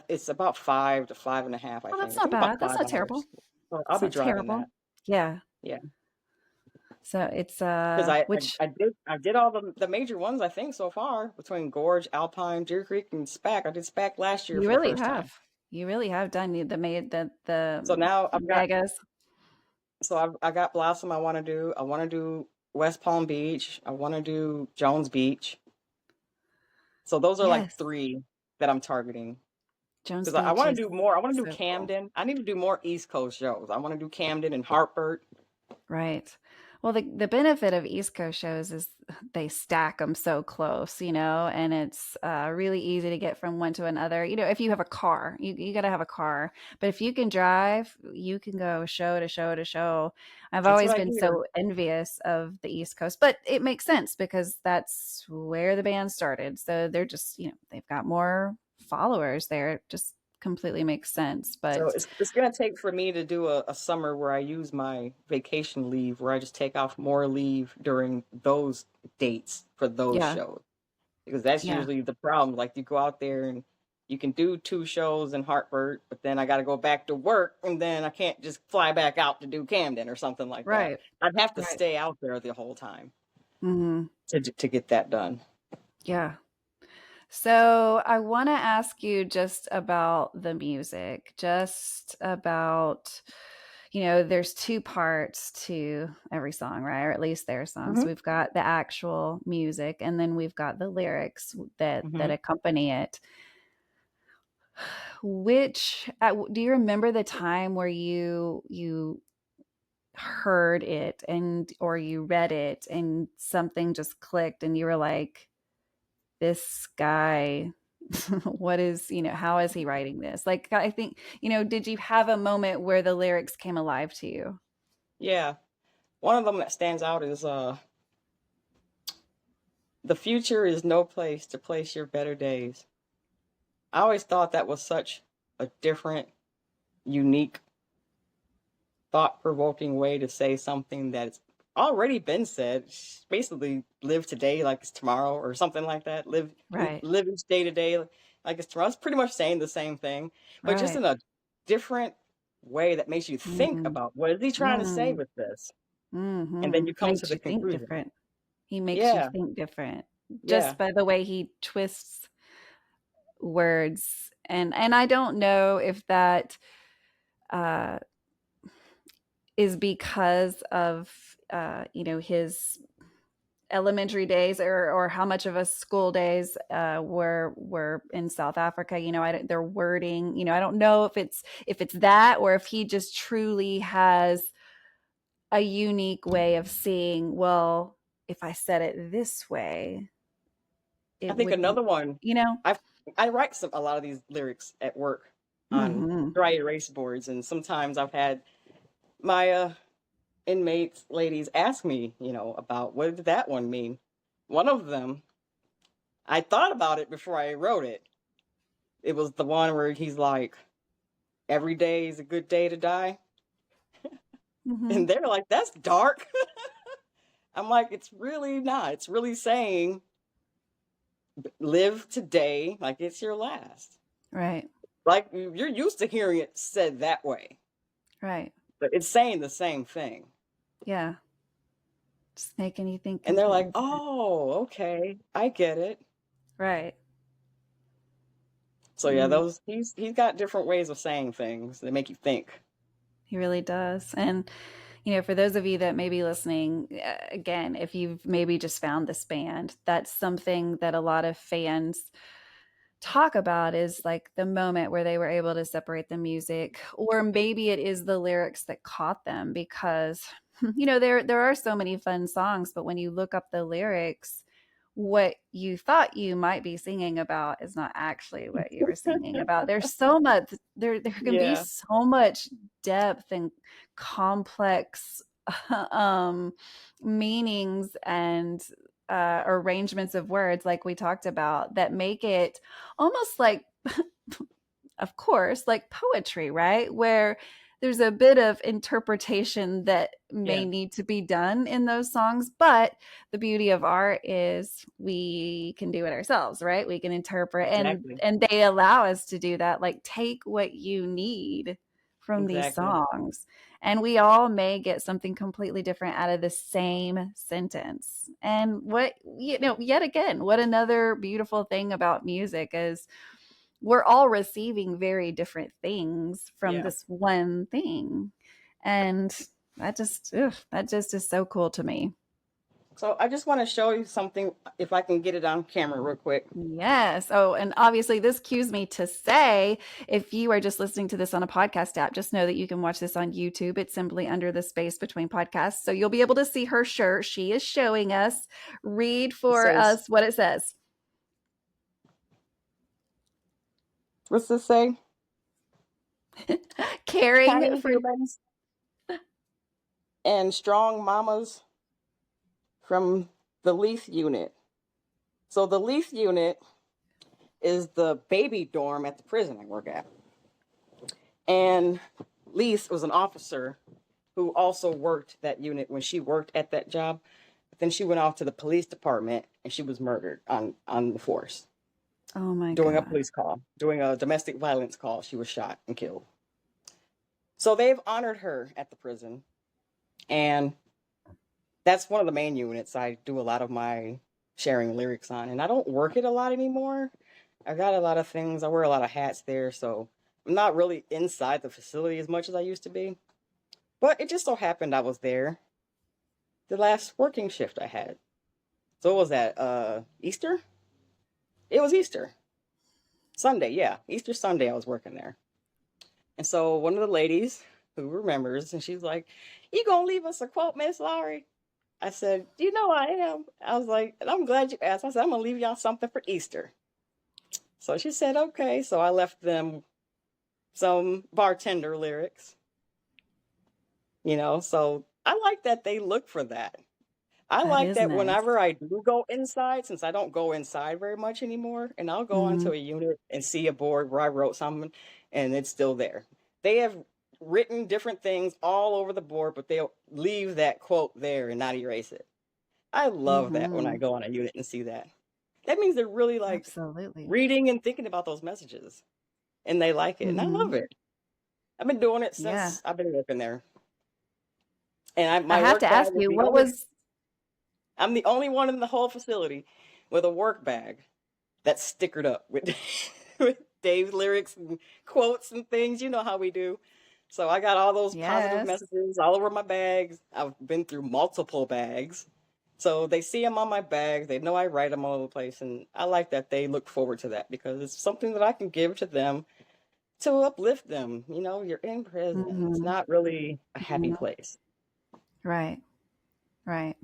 it's about 5 to 5.5. I Oh, think that's I not think about bad. That's not 5 hours. terrible. So I'll It's be not driving terrible. that. Yeah. Yeah, So it's because which I did all the major ones I think so far between Gorge, Alpine, Deer Creek, and SPAC. I did SPAC last year you for the really first have. time. You really have done the made So now I've got megas. I got Blossom. I want to do West Palm Beach. I want to do Jones Beach. So those are like Yes. three that I'm targeting. Jones Because I Beach want is to do more. I want to do so cool. Camden. I need to do more East Coast shows. I want to do Camden and Hartford. Right. Well, the benefit of East Coast shows is they stack them so close, and it's really easy to get from one to another. If you have a car, you got to have a car. But if you can drive, you can go show to show to show. I've That's always what I been hear. so envious of the East Coast, but it makes sense because that's where the band started. So they're just, they've got more followers there. It just completely makes sense. So But it's gonna take for me to do a summer where I use my vacation leave, where I just take off more leave during those dates for those yeah, shows. Because that's yeah, usually the problem. Like you go out there and you can do two shows in Hartford, but then I got to go back to work, and then I can't just fly back out to do Camden or something like that. right, I'd have to right. stay out there the whole time Hmm. to get that done. Yeah. So I want to ask you just about the music, just about, there's two parts to every song, right? Or at least their songs. Hmm. We've got the actual music, and then we've got the lyrics that Hmm. accompany it. Do you remember the time where you heard it and or you read it and something just clicked and you were like, this guy, how is he writing this? Like, I think, did you have a moment where the lyrics came alive to you? Yeah, one of them that stands out is the future is no place to place your better days. I always thought that was such a different, unique, thought provoking way to say something that's already been said. Basically, live today like it's tomorrow, or something like that. Right, Live each day today like it's tomorrow. It's pretty much saying the same thing, but just right. in a different way that makes you think Mm, about what is he trying to say mm, with this, and then mm-hmm. you come to Makes the you think conclusion. different. He makes you Yeah, think different yeah. just by the way he twists words. And I don't know if that uh, is because of his elementary days or how much of us school days were in South Africa. Their wording. I don't know if it's that or if he just truly has a unique way of seeing. Well, if I said it this way, I it think would be. another one. You know. I I write a lot of these lyrics at work on Hmm. dry erase boards, and sometimes I've had my inmates, ladies, ask me, about what did that one mean. One of them, I thought about it before I wrote it. It was the one where he's like, every day is a good day to die. Mm-hmm. And they're like, that's dark. I'm like, it's really not. It's really saying live today like it's your last. Right. Like you're used to hearing it said that way, Right. but it's saying the same thing. Yeah. Just making you think And they're like, completely different. oh, okay, I get it. Right. So yeah, Mm, those he's got different ways of saying things that make you think. he really does. And, for those of you that may be listening, again, if you've maybe just found this band, that's something that a lot of fans talk about is like the moment where they were able to separate the music, or maybe it is the lyrics that caught them because there are so many fun songs, but when you look up the lyrics, what you thought you might be singing about is not actually what you were singing about. There's so much there can be Yeah, so much depth and complex um meanings and arrangements of words like we talked about that make it almost like of course, like poetry, right? Where there's a bit of interpretation that yeah, may need to be done in those songs, but the beauty of art is we can do it ourselves, right? We can interpret exactly, and they allow us to do that. Like take what you need from these exactly. songs. And we all may get something completely different out of the same sentence. And yet again, what another beautiful thing about music is we're all receiving very different things from Yeah. this one thing. And that just is so cool to me. So I just want to show you something if I can get it on camera real quick. Yes. Oh, and obviously this cues me to say if you are just listening to this on a podcast app, just know that you can watch this on YouTube. It's simply under the space between podcasts. So you'll be able to see her shirt. She is showing us. Read It for says, us what it says. what's this say? Caring Tiny for humans and strong mamas from the Leith unit. So the Leith unit is the baby dorm at the prison I work at. And Leith was an officer who also worked that unit when she worked at that job. But then she went off to the police department and she was murdered on the force Oh my doing a God. police call, doing a domestic violence call. She was shot and killed. So they've honored her at the prison. And that's one of the main units I do a lot of my sharing lyrics on. And I don't work it a lot anymore. I got a lot of things. I wear a lot of hats there. So I'm not really inside the facility as much as I used to be. But it just so happened I was there the last working shift I had. So what was that? Easter? It was Easter. Sunday, yeah. Easter Sunday I was working there. And so one of the ladies who remembers, and she's like, you gonna leave us a quote, Miss Lowery? I said, you know I am. I was like, and I'm glad you asked. I said, I'm gonna leave y'all something for Easter. So she said, okay. So I left them some bartender lyrics, so I like that they look for that. I That like is that nice. whenever I do go inside, since I don't go inside very much anymore, and I'll go onto Mhm. a unit and see a board where I wrote something and it's still there. They have written different things all over the board, but they'll leave that quote there and not erase it. I love that when I Mhm. go on a unit and see that. That means they're really like Absolutely. reading and thinking about those messages and they like it. And I love Mhm. it. I've been doing it Yeah. since I've been working there. And I my have work to bag ask is you, the what only was I'm the only one in the whole facility with a work bag that's stickered up with with Dave's lyrics and quotes and things. You know how we do. So I got all those positive yes. messages all over my bags. I've been through multiple bags. So they see them on my bags. They know I write them all over the place. And I like that they look forward to that because it's something that I can give to them to uplift them. You're in prison. It's Mhm. not really a happy Mhm. place. Right. Right.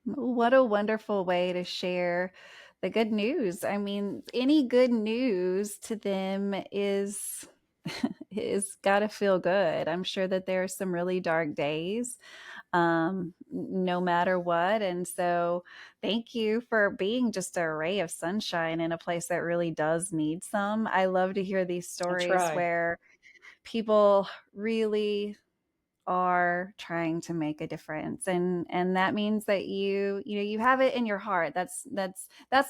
What a wonderful way to share the good news. I mean, any good news to them is got to feel good. I'm sure that there are some really dark days, no matter what. And so, thank you for being just a ray of sunshine in a place that really does need some. I love to hear these I stories try. where people really are trying to make a difference, and that means that you have it in your heart. That's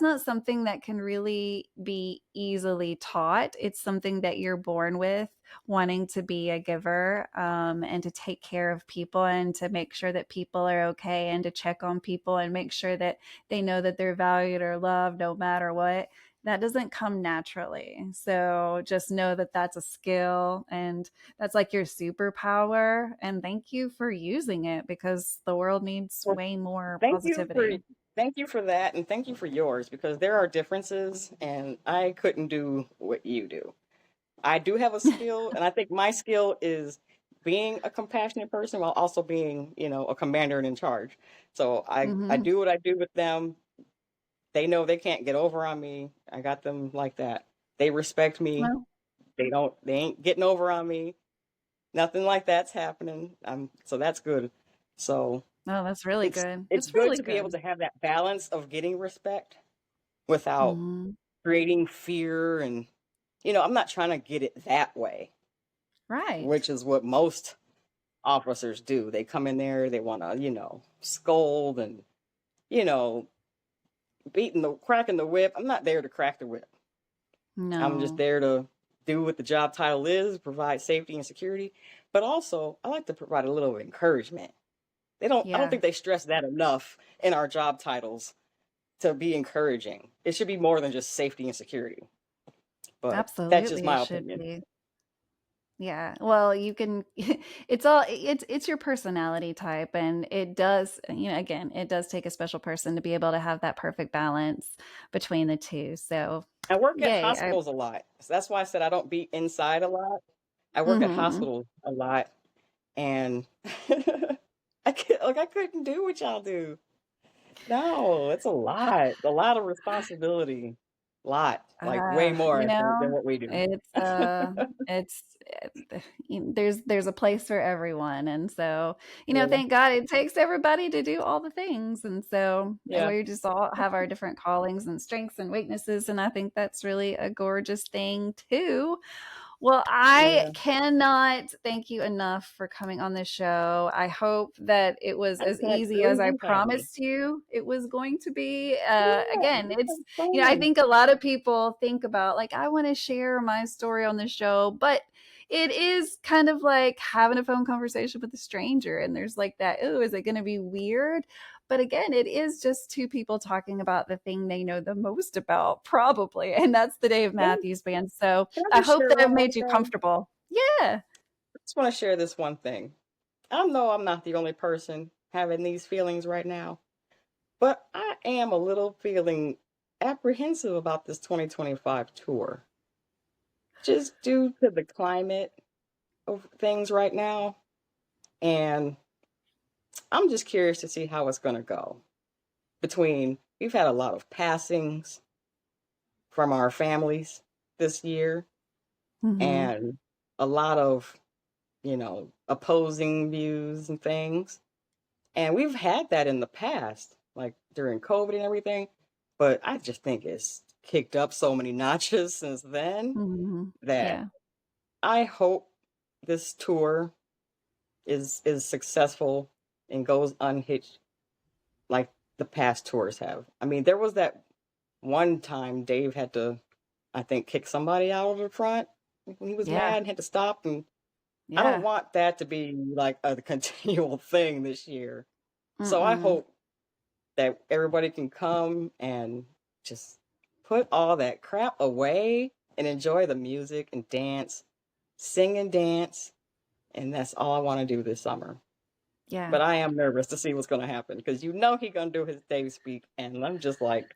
not something that can really be easily taught. It's something that you're born with, wanting to be a giver, and to take care of people and to make sure that people are okay and to check on people and make sure that they know that they're valued or loved no matter what. That doesn't come naturally. So just know that that's a skill, and that's like your superpower. And thank you for using it, because the world needs Well, way more thank you for positivity. thank you for that, and thank you for yours, because there are differences, and I couldn't do what you do. I do have a skill, and I think my skill is being a compassionate person while also being, a commander and in charge. So I Hmm. do what I do with them. They know they can't get over on me. I got them like that. They respect me. Well, They ain't getting over on me. Nothing like that's happening. So that's good. So no, that's really it's good. it's It's good really to be able good. to have that balance of getting respect without Hmm. creating fear, and I'm not trying to get it that way, Right. which is what most officers do. They come in there, they want to, scold and, you know, cracking the whip. I'm not there to crack the whip. I'm just No. there to do what the job title is, provide safety and security. But also, I like to provide a little encouragement. I don't Yeah, think they stress that enough in our job titles to be encouraging. It should be more than just safety and security. But that's just absolutely. It my should opinion. be. Yeah. Well, you can it's your personality type, and it does, again, it does take a special person to be able to have that perfect balance between the two. So, I work at yay. I hospitals a lot. So that's why I said I don't be inside a lot. I work at Mhm. hospitals a lot, and I couldn't do what y'all do. No, it's a lot of responsibility, like way more than what we do. It's there's a place for everyone, and so, Yeah, thank God it takes everybody to do all the things, and so yeah, we just all have our different callings and strengths and weaknesses, and I think that's really a gorgeous thing too. Well, I yeah. cannot thank you enough for coming on this show. I hope that it was I'm as glad easy as really I do have you. promised you it was going to be. Yeah, Again, this it's, is I fun. think a lot of people think about, like, I want to share my story on the show, but it is kind of like having a phone conversation with a stranger. And there's like that, oh, is it going to be weird? But again, it is just two people talking about the thing they know the most about, probably. And that's the Dave Can Matthews Band. So I I just hope share that I've one more made you thing? comfortable. Yeah. I just want to share this one thing. I know I'm not the only person having these feelings right now, but I am a little feeling apprehensive about this 2025 tour, just due to the climate of things right now. And I'm just curious to see how it's going to go. We've had a lot of passings from our families this year, Hmm. and a lot of, opposing views and things. And we've had that in the past, like during COVID and everything. But I just think it's kicked up so many notches since then Hmm. that Yeah. I hope this tour is successful and goes unhitched like the past tours have. I mean, there was that one time Dave had to, I think, kick somebody out of the front when he was Yeah. mad and had to stop. And I don't Yeah. want that to be like a continual thing this year. So I Mm-mm. hope that everybody can come and just put all that crap away and enjoy the music and dance, sing and dance. And that's all I want to do this summer. Yeah. But I am nervous to see what's going to happen, because he's going to do his Dave speak. And I'm just like,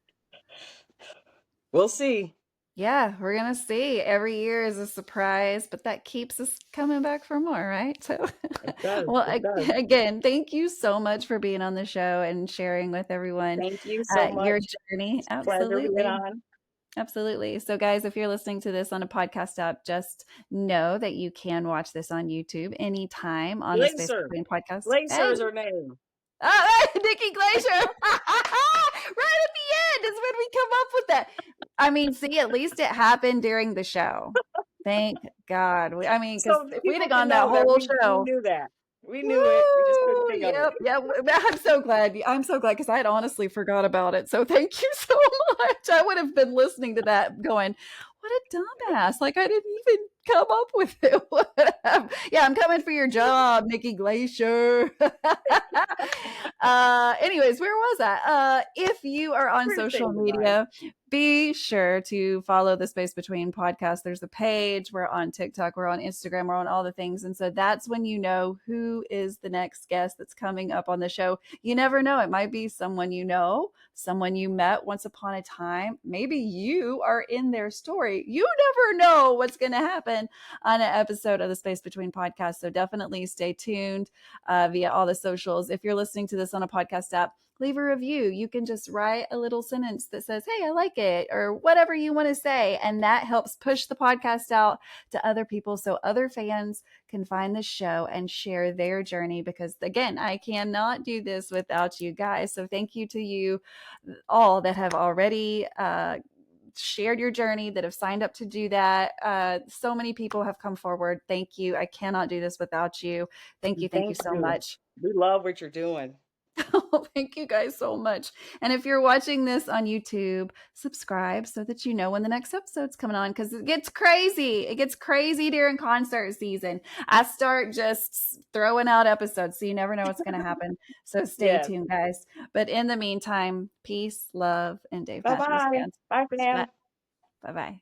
we'll see. Yeah, we're gonna see. Every year is a surprise, but that keeps us coming back for more, right? So, It does. well, It does. again, thank you so much for being on the show and sharing with everyone Thank you so your much. journey. It's a pleasure being Absolutely. on. Absolutely. So, guys, if you're listening to this on a podcast app, just know that you can watch this on YouTube anytime on the Space Glacier. Between podcast. Glacier Hey, is her name. Nikki Glacier. Right at the end is when we come up with that. I mean, see, at least it happened during the show. Thank God. I mean, because So if we'd have people can gone that know that whole we show, knew that. We knew it. We just couldn't woo! think of it. Yep, yep. I'm so glad. I'm so glad because I had honestly forgot about it. So thank you so much. I would have been listening to that going, what a dumbass. Like I didn't even come up with it. Yeah, I'm coming for your job, Nikki Glacier. Anyways, where was I? If you are on Appreciate social it, Mike. media, be sure to follow the Space Between podcast. There's a page. We're on TikTok. We're on Instagram. We're on all the things. And so that's when you know who is the next guest that's coming up on the show. You never know. It might be someone you know, someone you met once upon a time. Maybe you are in their story. You never know what's going to happen on an episode of the Space Between podcast. So definitely stay tuned via all the socials. If you're listening to this on a podcast app, leave a review. You can just write a little sentence that says, hey, I like it, or whatever you want to say. And that helps push the podcast out to other people so other fans can find the show and share their journey. Because again, I cannot do this without you guys. So thank you to you all that have already shared your journey, that have signed up to do that. So many people have come forward. Thank you. I cannot do this without you. Thank you. Thank you Thank so you. much. We love what you're doing. Oh, thank you guys so much. And if you're watching this on YouTube, subscribe so that you know when the next episode's coming on because it gets crazy. It gets crazy during concert season. I start just throwing out episodes, so you never know what's going to happen. So stay Yes. tuned, guys. But in the meantime, peace, love, and Dave Matthews Bye-bye. fans. Bye, Bye fam. bye.